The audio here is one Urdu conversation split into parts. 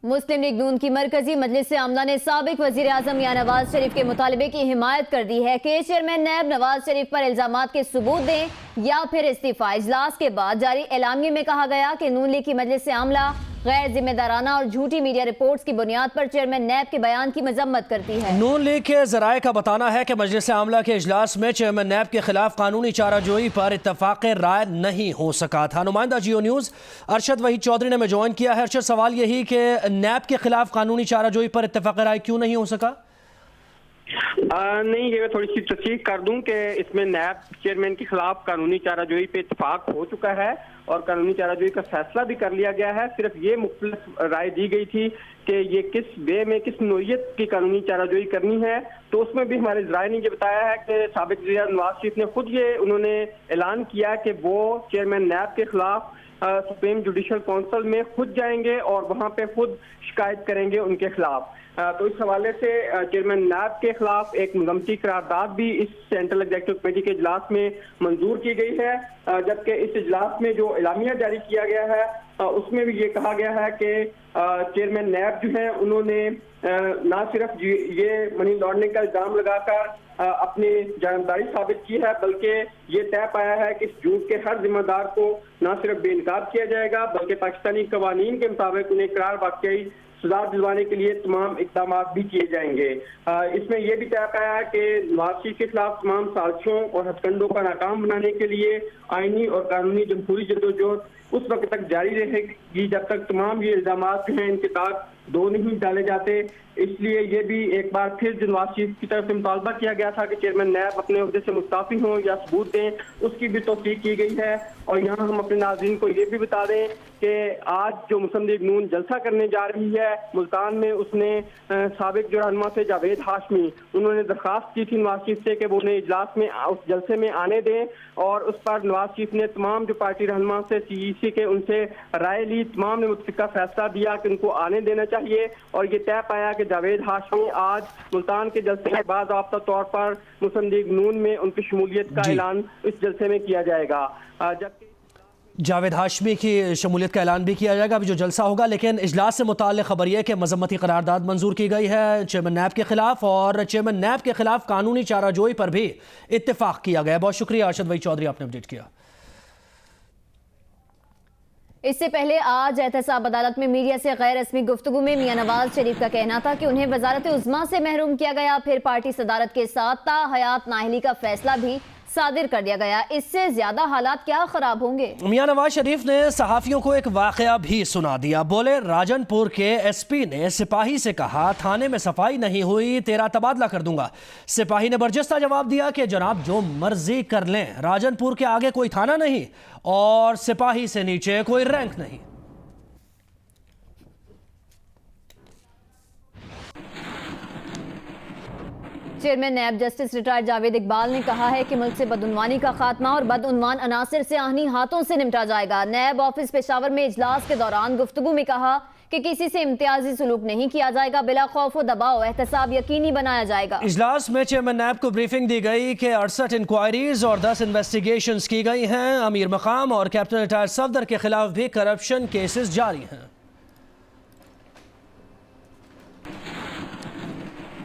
مسلم لیگ نون کی مرکزی مجلس عاملہ نے سابق وزیر اعظم میاں نواز شریف کے مطالبے کی حمایت کر دی ہے کہ چیئرمین نیب نواز شریف پر الزامات کے ثبوت دیں یا پھر استعفیٰ۔ اجلاس کے بعد جاری اعلامیے میں کہا گیا کہ نون لیگ کی مجلس عاملہ غیر ذمہ دارانہ اور جھوٹی میڈیا رپورٹس کی بنیاد پر چیئرمین نیب کے بیان کی مذمت کرتی ہے۔ نون لیگ کے ذرائع کا بتانا ہے کہ مجلس عاملہ کے اجلاس میں چیئرمین نیب کے خلاف قانونی چارہ جوئی پر اتفاق رائے نہیں ہو سکا تھا۔ نمائندہ جیو نیوز ارشد وحید چودھری نے میں جوائن کیا ہے۔ ارشد، سوال یہی کہ نیب کے خلاف قانونی چارہ جوئی پر اتفاق رائے کیوں نہیں ہو سکا؟ نہیں، یہ میں تھوڑی سی تصحیح کر دوں کہ اس میں نیب چیئرمین کے خلاف قانونی چارہ جوئی پہ اتفاق ہو چکا ہے اور قانونی چارہ جوئی کا فیصلہ بھی کر لیا گیا ہے۔ صرف یہ مختلف رائے دی گئی تھی کہ یہ کس وے میں کس نوعیت کی قانونی چارہ جوئی کرنی ہے، تو اس میں بھی ہمارے ذرائع نے یہ بتایا ہے کہ سابق وزیر اعظم نواز شریف نے خود انہوں نے اعلان کیا کہ وہ چیئرمین نیب کے خلاف سپریم جوڈیشل کونسل میں خود جائیں گے اور وہاں پہ خود شکایت کریں گے ان کے خلاف۔ تو اس حوالے سے چیئرمین نیب کے خلاف ایک مذمتی قرارداد بھی اس سینٹرل ایگزیکٹو کمیٹی کے اجلاس میں منظور کی گئی ہے، جبکہ اس اجلاس میں جو اعلامیہ جاری کیا گیا ہے اس میں بھی یہ کہا گیا ہے کہ چیئرمین نیب جو ہیں انہوں نے نہ صرف یہ منی لانڈرنگ کا الزام لگا کر اپنی جانبداری ثابت کی ہے، بلکہ یہ طے پایا ہے کہ اس جھوٹ کے ہر ذمہ دار کو نہ صرف بے نقاب کیا جائے گا بلکہ پاکستانی قوانین کے مطابق انہیں قرار واقعی سزا دلوانے کے لیے تمام اقدامات بھی کیے جائیں گے۔ اس میں یہ بھی طے پایا ہے کہ نواز شریف کے خلاف تمام سازشوں اور ہتھ کنڈوں کا ناکام بنانے کے لیے آئینی اور قانونی جمہوری جدوجہد اس وقت تک جاری رہے گی جب تک تمام یہ الزامات جو ہیں ان کے تاک دو نہیں ڈالے جاتے۔ اس لیے یہ بھی ایک بار پھر جو نواز شریف کی طرف سے مطالبہ کیا گیا تھا کہ چیئرمین نیب اپنے عہدے سے مستعفی ہوں یا ثبوت دیں، اس کی بھی توثیق کی گئی ہے۔ اور یہاں ہم اپنے ناظرین کو یہ بھی بتا دیں کہ آج جو مسلم لیگ نون جلسہ کرنے جا رہی ہے ملتان میں، اس نے سابق جو رہنما تھے جاوید ہاشمی، انہوں نے درخواست کی تھی نواز شریف سے کہ وہ انہیں اجلاس میں اس جلسے میں آنے دیں، اور اس پر نواز شریف نے تمام جو پارٹی رہنما سے CEC کے ان سے رائے لی، تمام نے متفقہ فیصلہ دیا کہ ان کو آنے دینا چاہیے، اور یہ طے پایا کہ جاوید ہاشمی آج ملتان کے جلسے کے بعد باضابطہ طور پر مسلم لیگ نون میں ان کی شمولیت کا اعلان اس جلسے میں کیا جائے گا۔ جبکہ جاوید ہاشمی کی شمولیت کا اعلان بھی کیا جائے گا ابھی جو جلسہ ہوگا، لیکن اجلاس سے متعلق خبر یہ کہ مذمتی قرارداد منظور کی گئی ہے چیئرمین نیب کے خلاف، اور چیئرمین نیب کے خلاف قانونی چارہ جوئی پر بھی اتفاق کیا گیا۔ بہت شکریہ ارشد وحید چودھری، آپ نے اپڈیٹ کیا۔ اس سے پہلے آج احتساب عدالت میں میڈیا سے غیر رسمی گفتگو میں میاں نواز شریف کا کہنا تھا کہ انہیں وزارت عظمیٰ سے محروم کیا گیا، پھر پارٹی صدارت کے ساتھ تا حیات نااہلی کا فیصلہ بھی صادر کر دیا گیا۔ اس سے زیادہ حالات کیا خراب ہوں گے؟ میاں نواز شریف نے صحافیوں کو ایک واقعہ بھی سنا دیا۔ بولے، راجن پور کے SP نے سپاہی سے کہا تھانے میں صفائی نہیں ہوئی، تیرا تبادلہ کر دوں گا۔ سپاہی نے برجستہ جواب دیا کہ جناب جو مرضی کر لیں، راجن پور کے آگے کوئی تھانہ نہیں اور سپاہی سے نیچے کوئی رینک نہیں۔ Chairman NAB justice retired Javed Iqbal نے کہا ہے کہ ملک سے بدعنوانی کا خاتمہ اور بدعنوان عناصر سے آہنی ہاتھوں سے نمٹا جائے گا۔ نیب آفس پشاور میں اجلاس کے دوران گفتگو میں کہا کہ کسی سے امتیازی سلوک نہیں کیا جائے گا، بلا خوف و دباؤ احتساب یقینی بنایا جائے گا۔ اجلاس میں چیئرمین نیب کو بریفنگ دی گئی کہ 68 انکوائریز اور 10 انویسٹیگیشنز کی گئی ہیں۔ امیر مقام اور کیپٹن ریٹائرڈ صفدر کے خلاف بھی کرپشن کیسز جاری ہیں۔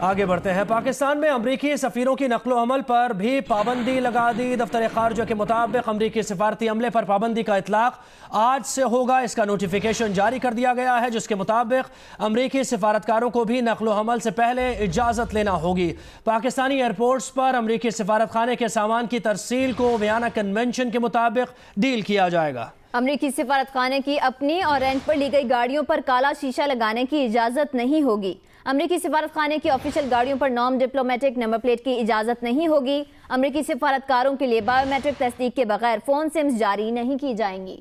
آگے بڑھتے ہیں۔ پاکستان میں امریکی سفیروں کی نقل و حمل پر بھی پابندی لگا دی۔ دفتر خارجہ کے مطابق امریکی سفارتی عملے پر پابندی کا اطلاق آج سے ہوگا۔ اس کا نوٹیفیکیشن جاری کر دیا گیا ہے جس کے مطابق امریکی سفارتکاروں کو بھی نقل و حمل سے پہلے اجازت لینا ہوگی۔ پاکستانی ایئرپورٹس پر امریکی سفارت خانے کے سامان کی ترسیل کو ویانا کنونشن کے مطابق ڈیل کیا جائے گا۔ امریکی سفارت خانے کی اپنی اور رینٹ پر لی گئی گاڑیوں پر کالا شیشہ لگانے کی اجازت نہیں ہوگی۔ امریکی سفارت خانے کی آفیشل گاڑیوں پر نان ڈپلومیٹک نمبر پلیٹ کی اجازت نہیں ہوگی۔ امریکی سفارتکاروں کے لیے بایو میٹرک تصدیق کے بغیر فون سمز جاری نہیں کی جائیں گی۔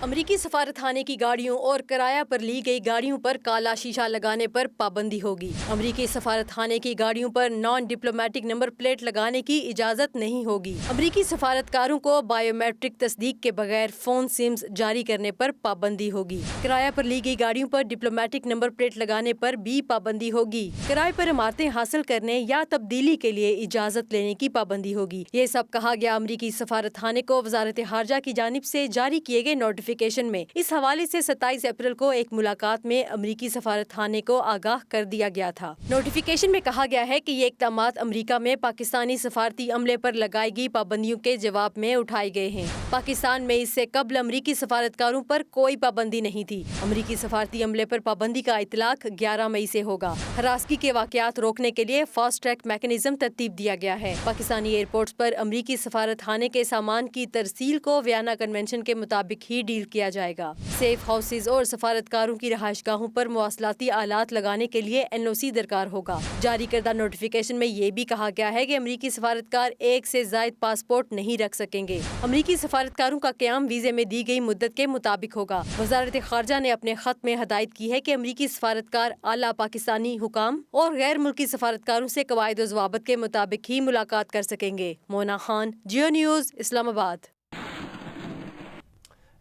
امریکی سفارتخانے کی گاڑیوں اور کرایہ پر لی گئی گاڑیوں پر کالا شیشہ لگانے پر پابندی ہوگی۔ امریکی سفارتخانے کی گاڑیوں پر نان ڈپلومیٹک نمبر پلیٹ لگانے کی اجازت نہیں ہوگی۔ امریکی سفارتکاروں کو بائیو میٹرک تصدیق کے بغیر فون سمز جاری کرنے پر پابندی ہوگی۔ کرایہ پر لی گئی گاڑیوں پر ڈپلومیٹک نمبر پلیٹ لگانے پر بھی پابندی ہوگی۔ کرائے پر عمارتیں حاصل کرنے یا تبدیلی کے لیے اجازت لینے کی پابندی ہوگی۔ یہ سب کہا گیا امریکی سفارتخانے کو وزارت خارجہ کی جانب سے جاری کیے گئے نوٹیفیکیشن میں۔ اس حوالے سے 27 اپریل کو ایک ملاقات میں امریکی سفارتخانے کو آگاہ کر دیا گیا تھا۔ نوٹیفیکیشن میں کہا گیا ہے کہ یہ اقدامات امریکہ میں پاکستانی سفارتی عملے پر لگائی گئی پابندیوں کے جواب میں اٹھائے گئے ہیں۔ پاکستان میں اس سے قبل امریکی سفارتکاروں پر کوئی پابندی نہیں تھی۔ امریکی سفارتی عملے پر پابندی کا اطلاق 11 مئی سے ہوگا۔ ہراسگی کے واقعات روکنے کے لیے فاسٹ ٹریک میکانزم ترتیب دیا گیا ہے۔ پاکستانی ایئرپورٹس پر امریکی سفارتخانے کے سامان کی ترسیل کو ویانا کنونشن کے مطابق ہی ڈیل کیا جائے گا۔ سیف ہاؤسز اور سفارتکاروں کی رہائش گاہوں پر مواصلاتی آلات لگانے کے لیے NOC درکار ہوگا۔ جاری کردہ نوٹیفیکیشن میں یہ بھی کہا گیا ہے کہ امریکی سفارتکار ایک سے زائد پاسپورٹ نہیں رکھ سکیں گے۔ امریکی سفارتکاروں کا قیام ویزے میں دی گئی مدت کے مطابق ہوگا۔ وزارت خارجہ نے اپنے خط میں ہدایت کی ہے کہ امریکی سفارتکار اعلیٰ پاکستانی حکام اور غیر ملکی سفارتکاروں سے قواعد و ضوابط کے مطابق ہی ملاقات کر سکیں گے۔ مونا خان، جیو نیوز، اسلام آباد۔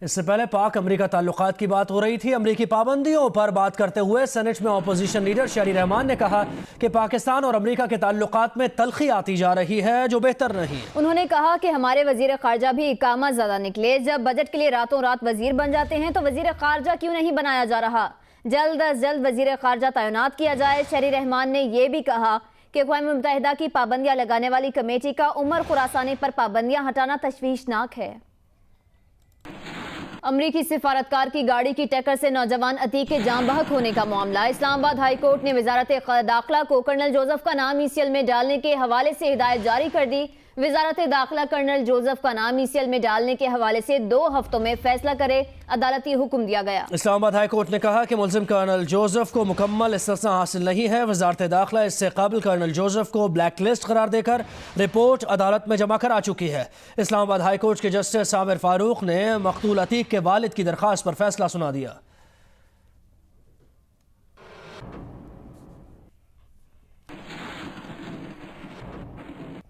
اس سے پہلے پاک امریکہ تعلقات کی بات ہو رہی تھی۔ امریکی پابندیوں پر بات کرتے ہوئے سینٹ میں اپوزیشن لیڈر شہری رحمان نے کہا کہ پاکستان اور امریکہ کے تعلقات میں تلخی آتی جا رہی ہے جو بہتر نہیں۔ انہوں نے کہا کہ ہمارے وزیر خارجہ بھی اقامہ زدہ نکلے۔ جب بجٹ کے لیے راتوں رات وزیر بن جاتے ہیں تو وزیر خارجہ کیوں نہیں بنایا جا رہا؟ جلد از جلد وزیر خارجہ تعینات کیا جائے۔ شہری رحمان نے یہ بھی کہا کہ اقوام متحدہ کی پابندیاں لگانے والی کمیٹی کا عمر خراسانی پر پابندیاں ہٹانا تشویشناک ہے۔ امریکی سفارتکار کی گاڑی کی ٹکر سے نوجوان عتیق کے جاں بحق ہونے کا معاملہ۔ اسلام آباد ہائی کورٹ نے وزارت داخلہ کو کرنل جوزف کا نام ECL میں ڈالنے کے حوالے سے ہدایت جاری کر دی۔ وزارت داخلہ کرنل جوزف کا نام ECL میں ڈالنے کے حوالے سے 2 ہفتوں میں فیصلہ کرے، عدالتی حکم دیا گیا۔ اسلام آباد ہائی کورٹ نے کہا کہ ملزم کرنل جوزف کو مکمل استثناء حاصل نہیں ہے۔ وزارت داخلہ اس سے قبل کرنل جوزف کو بلیک لسٹ قرار دے کر رپورٹ عدالت میں جمع کرا چکی ہے۔ اسلام آباد ہائی کورٹ کے جسٹس عامر فاروق نے مقتول عتیق کے والد کی درخواست پر فیصلہ سنا دیا۔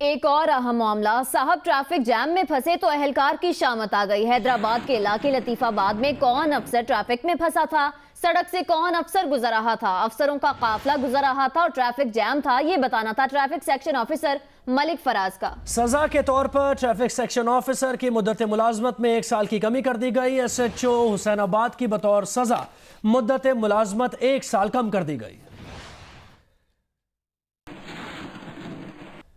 ایک اور اہم معاملہ، صاحب ٹریفک جام میں پھنسے تو اہلکار کی شامت آ گئی۔ حیدرآباد کے علاقے لطیف آباد میں کون افسر ٹریفک میں پھنسا تھا؟ سڑک سے کون افسر گزر رہا تھا؟ افسروں کا قافلہ گزر رہا تھا اور ٹریفک جام تھا، یہ بتانا تھا ٹریفک سیکشن آفیسر ملک فراز کا۔ سزا کے طور پر ٹریفک سیکشن آفیسر کی مدت ملازمت میں 1 سال کی کمی کر دی گئی۔ SHO حسین آباد کی بطور سزا مدت ملازمت 1 سال کم کر دی گئی۔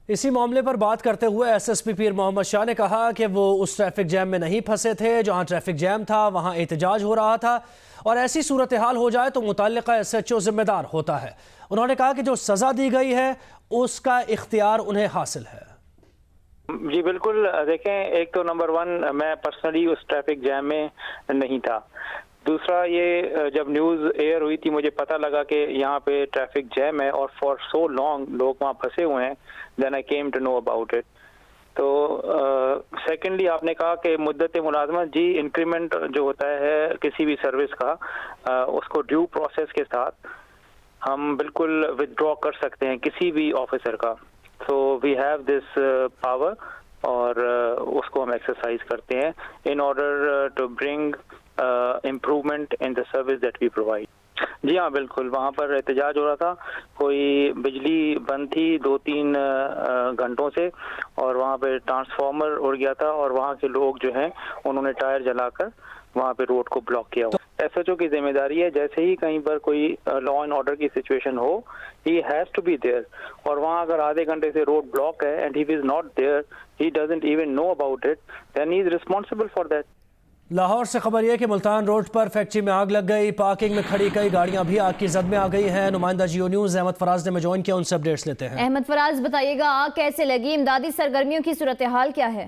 اسی معاملے پر بات کرتے ہوئے SSP پیر محمد شاہ نے کہا کہ وہ اس ٹریفک جیم میں نہیں پھنسے تھے جہاں ٹریفک جیم تھا، وہاں احتجاج ہو رہا تھا، اور ایسی صورتحال ہو جائے تو متعلقہ SHO ذمہ دار ہوتا ہے۔ انہوں نے کہا کہ جو سزا دی گئی ہے اس کا اختیار انہیں حاصل ہے۔ جی بالکل، دیکھیں، ایک تو نمبر 1 میں پرسنلی اس ٹریفک جیم میں نہیں تھا۔ دوسرا، یہ جب نیوز ایئر ہوئی تھی مجھے پتہ لگا کہ یہاں پہ ٹریفک جیم ہے اور فار سو لانگ لوگ وہاں پھنسے ہوئے ہیں، then I came to know about it. تو سیکنڈلی آپ نے کہا کہ مدت ملازمت، جی انکریمنٹ جو ہوتا ہے کسی بھی سروس کا، اس کو ڈیو پروسیس کے ساتھ ہم بالکل ودرا کر سکتے ہیں کسی بھی آفیسر کا۔ سو وی ہیو دس پاور اور اس کو ہم ایکسرسائز کرتے ہیں in order to bring improvement in the service that we provide. جی ہاں بالکل، وہاں پر احتجاج ہو رہا تھا، کوئی بجلی بند تھی 2-3 گھنٹوں سے، اور وہاں پہ ٹرانسفارمر اڑ گیا تھا اور وہاں کے لوگ جو ہیں انہوں نے ٹائر جلا کر وہاں پہ روڈ کو بلاک کیا ہوا۔ SHO کی ذمہ داری ہے جیسے ہی کہیں پر کوئی لا اینڈ آرڈر کی سچویشن ہو، he has to be there, اور وہاں اگر آدھے گھنٹے سے روڈ بلاک ہے and he is not there, he doesn't even know about it, then he is responsible for that. Lahore سے خبر یہ کہ ملتان روڈ پر فیکٹری میں آگ لگ گئی، پارکنگ میں کھڑی کئی گاڑیاں بھی آگ کی زد میں آ گئی ہیں۔ نمائندہ جیو نیوز احمد فراز نے میں جوائن کیا، ان سے اپڈیٹس لیتے ہیں۔ احمد فراز، بتائیے گا آگ کیسے لگی، امدادی سرگرمیوں کی صورتحال کیا ہے؟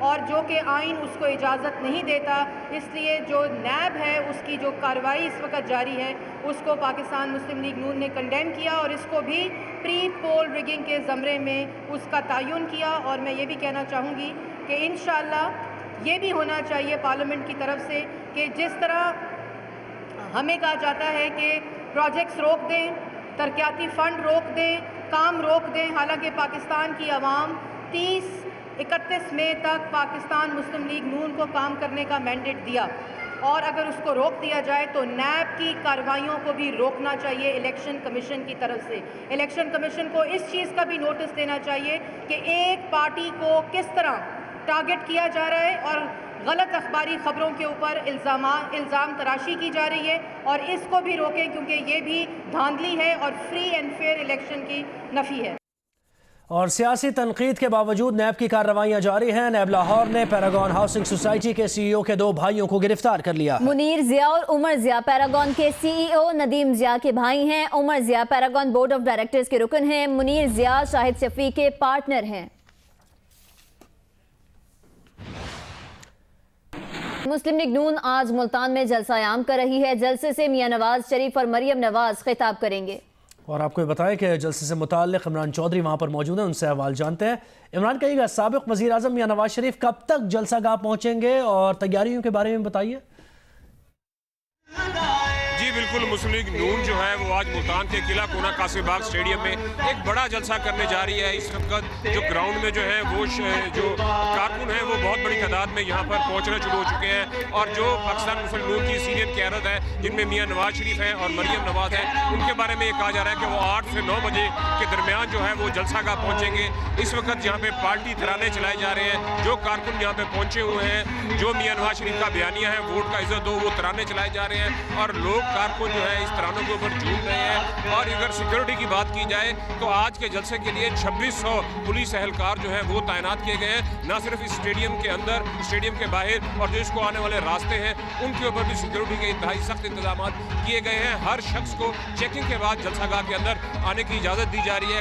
اور جو کہ آئین اس کو اجازت نہیں دیتا. اس لیے جو نیب ہے اس کی جو کارروائی اس وقت جاری ہے اس کو پاکستان مسلم لیگ نون نے کنڈیم کیا اور اس کو بھی پری پول ریگنگ کے زمرے میں اس کا تعین کیا. اور میں یہ بھی کہنا چاہوں گی کہ انشاءاللہ یہ بھی ہونا چاہیے پارلیمنٹ کی طرف سے کہ جس طرح ہمیں کہا جاتا ہے کہ پروجیکٹس روک دیں, ترقیاتی فنڈ روک دیں, کام روک دیں, حالانکہ پاکستان کی عوام 31 مئی تک پاکستان مسلم لیگ نون کو کام کرنے کا مینڈیٹ دیا, اور اگر اس کو روک دیا جائے تو نیب کی کارروائیوں کو بھی روکنا چاہیے الیکشن کمیشن کی طرف سے. الیکشن کمیشن کو اس چیز کا بھی نوٹس دینا چاہیے کہ ایک پارٹی کو کس طرح ٹارگٹ کیا جا رہا ہے اور غلط اخباری خبروں کے اوپر الزام تراشی کی جا رہی ہے, اور اس کو بھی روکیں کیونکہ یہ بھی دھاندلی ہے اور فری اینڈ فیئر الیکشن کی نفی ہے. اور سیاسی تنقید کے باوجود نیب کی کارروائیاں جاری ہیں. نیب لاہور نے پیراگون ہاؤسنگ سوسائٹی کے سی ای او کے 2 بھائیوں کو گرفتار کر لیا. منیر ضیاء اور عمر ضیاء پیراگون کے سی ای او ندیم ضیاء کے بھائی ہیں. Umar Zia Paragon board of directors کے رکن ہیں. منیر ضیاء شاہد شفیع کے پارٹنر ہیں. مسلم لیگ نون آج ملتان میں جلسہ عام کر رہی ہے. جلسے سے میاں نواز شریف اور مریم نواز خطاب کریں گے. اور آپ کو بتائیں کہ جلسے سے متعلق عمران چودھری وہاں پر موجود ہیں, ان سے احوال جانتے ہیں. عمران, کہیے گا سابق وزیر اعظم میاں نواز شریف کب تک جلسہ گاہ پہنچیں گے اور تیاریوں کے بارے میں بتائیے. جی بالکل, مسلم لیگ نون جو ہے وہ آج ملتان کے قلعہ کونا قاسم باغ اسٹیڈیم میں ایک بڑا جلسہ کرنے جا رہی ہے. اس وقت جو گراؤنڈ میں جو ہے وہ جو کارکن ہیں وہ بہت بڑی تعداد میں یہاں پر پہنچنا شروع ہو چکے ہیں, اور جو پاکستان مسلم نون کی سینئر قیادت ہے جن میں میاں نواز شریف ہیں اور مریم نواز ہیں, ان کے بارے میں یہ کہا جا رہا ہے کہ وہ 8 سے 9 بجے کے درمیان جو ہے وہ جلسہ گاہ پہنچیں گے. اس وقت یہاں پہ پارٹی ترانے چلائے جا رہے ہیں. جو کارکن یہاں پہ پہنچے ہوئے ہیں, جو میاں نواز شریف کا بیانیہ ہے ووٹ کا عزت دو, وہ ترانے چلائے جا رہے ہیں, اور لوگ کارکن جو ہے اس ترانوں کے اوپر جھوم رہے ہیں. اور اگر سیکورٹی کی بات کی جائے تو آج کے جلسے کے لیے 2600 پولیس اہلکار جو ہیں وہ تعینات کیے گئے ہیں, نہ صرف اس اسٹیڈیم کے اندر, اسٹیڈیم کے باہر, اور جو اس کو آنے والے راستے ہیں ان کے اوپر بھی سیکورٹی کے انتہائی سخت انتظامات کیے گئے ہیں. ہر شخص کو چیکنگ کے بعد جلسہ گاہ کے اندر آنے کی اجازت دی جا رہی ہے.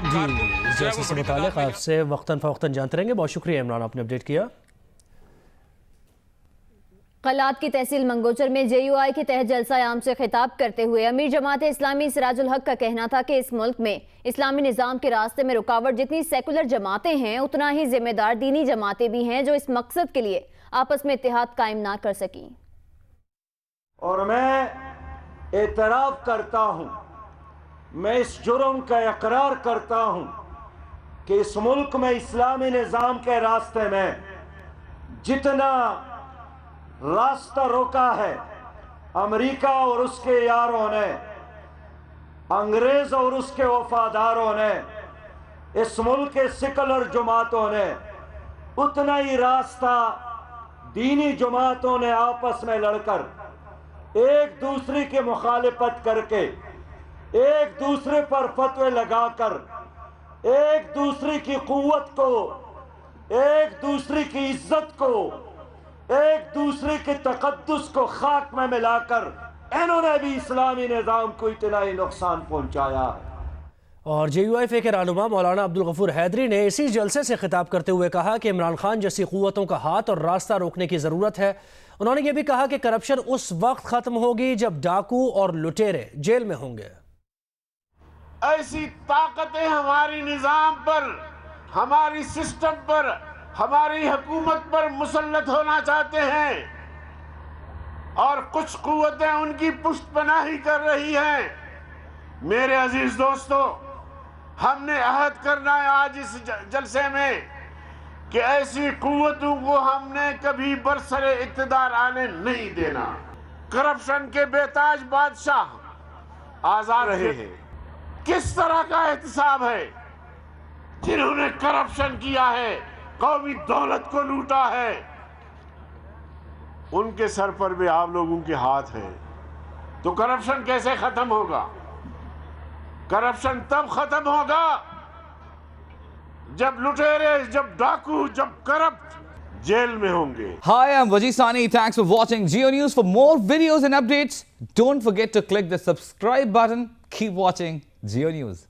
جلسے سے متعلق آپ سے وقتاً فوقتاً جانتے رہیں گے. بہت شکریہ عمران, آپ نے اپڈیٹ کیا. قلات کی تحصیل منگوچر میں جے یو آئی کے تحت جلسہ عام سے خطاب کرتے ہوئے امیر جماعت اسلامی سراج الحق کا کہنا تھا کہ اس ملک میں اسلامی نظام کے راستے میں رکاوٹ جتنی سیکولر جماعتیں ہیں اتنا ہی ذمہ دار دینی جماعتیں بھی ہیں جو اس مقصد کے لیے آپس میں اتحاد قائم نہ کر سکیں. اور میں اعتراف کرتا ہوں, میں اس جرم کا اقرار کرتا ہوں کہ اس ملک میں اسلامی نظام کے راستے میں جتنا راستہ روکا ہے امریکہ اور اس کے یاروں نے, انگریز اور اس کے وفاداروں نے, اس ملک کے سیکولر جماعتوں نے, اتنا ہی راستہ دینی جماعتوں نے آپس میں لڑ کر, ایک دوسرے کی مخالفت کر کے, ایک دوسرے پر فتوے لگا کر, ایک دوسرے کی قوت کو, ایک دوسرے کی عزت کو, ایک دوسرے کے تقدس کو خاک میں ملا کر انہوں نے بھی اسلامی نظام کو اتنا ہی نقصان پہنچایا ہے. اور جے یو ایف اے کے رہنما مولانا عبدالغفور حیدری نے اسی جلسے سے خطاب کرتے ہوئے کہا کہ عمران خان جیسی قوتوں کا ہاتھ اور راستہ روکنے کی ضرورت ہے. انہوں نے یہ بھی کہا کہ کرپشن اس وقت ختم ہوگی جب ڈاکو اور لٹیرے جیل میں ہوں گے. ایسی طاقتیں ہماری نظام پر, ہماری سسٹم پر, ہماری حکومت پر مسلط ہونا چاہتے ہیں, اور کچھ قوتیں ان کی پشت پناہی کر رہی ہیں. میرے عزیز دوستو, ہم نے عہد کرنا ہے آج اس جلسے میں کہ ایسی قوتوں کو ہم نے کبھی برسر اقتدار آنے نہیں دینا. کرپشن کے بےتاج بادشاہ آزاد رہے ہیں. کس طرح کا احتساب ہے؟ جنہوں نے کرپشن کیا ہے, قومی دولت کو لوٹا ہے, ان کے سر پر بھی آپ لوگوں کے ہاتھ ہیں. تو کرپشن کیسے ختم ہوگا؟ کرپشن تب ختم ہوگا جب لٹیرے, جب ڈاکو, جب کرپٹ جیل میں ہوں گے. Hi, I'm Wajid Sani. Thanks for watching Geo News. For more videos and updates, don't forget to click the subscribe button. Keep watching Geo News.